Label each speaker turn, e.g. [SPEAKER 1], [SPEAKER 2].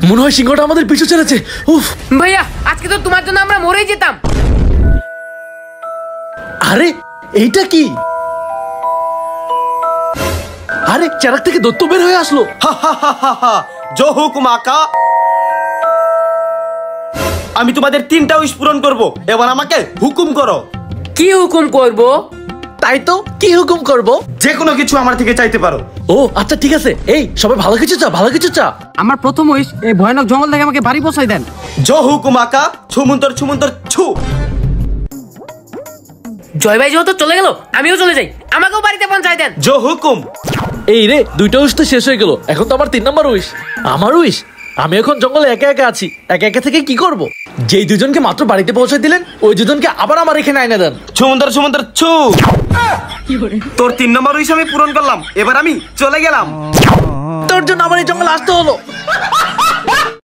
[SPEAKER 1] মনে হয় সিংহটা আমাদের পিছু ছেড়েছে। উফ
[SPEAKER 2] ভাইয়া আজকে তো তোমার জন্য আমরা মরেই যেতাম।
[SPEAKER 1] আরে এইটা কি? আরে চারাক থেকে দত্ত বের হয়ে আসলো।
[SPEAKER 3] জো হুকুম আকা, আমি তোমাদের 3টা উইশ পূরণ করব, এবার আমাকে হুকুম করো।
[SPEAKER 2] কি হুকুম করব?
[SPEAKER 1] তাই তো, কি হুকুম করব?
[SPEAKER 3] যে কোনো কিছু আমার থেকে চাইতে পারো।
[SPEAKER 1] ও আচ্ছা ঠিক আছে, এই সবাই ভালো কিছু চা, ভালো কিছু চা।
[SPEAKER 4] আমার প্রথম উইশ এই ভয়ানক জঙ্গল থেকে আমাকে বাড়ি পৌঁছাই দেন।
[SPEAKER 3] জো হুকুম আকা, ছুমন্তর ছুমন্তর ছু।
[SPEAKER 2] জয় ভাই যেহেতু চলে গেল, আমিও চলে যাই, আমাকেও বাড়িতে পৌঁছাই দেন।
[SPEAKER 3] জো হুকুম।
[SPEAKER 1] এই রে, 2টা উইশ তো শেষ হয়ে গেল, এখন তো আমার 3 নম্বর উইশ। আমার উইশ, আমি এখন জঙ্গলে একা একা আছি, একা একা থেকে কি করব? যেই দুজনকে মাত্র বাড়িতে পৌঁছে দিলেন, ওই দুজনকে আবার আমার এখানে এনে দেন।
[SPEAKER 3] ছুমন্তর ছুমন্তর ছু। তোর 3 নম্বর উইশ আমি পূরণ করলাম, এবার আমি চলে গেলাম।
[SPEAKER 1] তোর জন্য আমার এই জঙ্গলে আসতে হলো।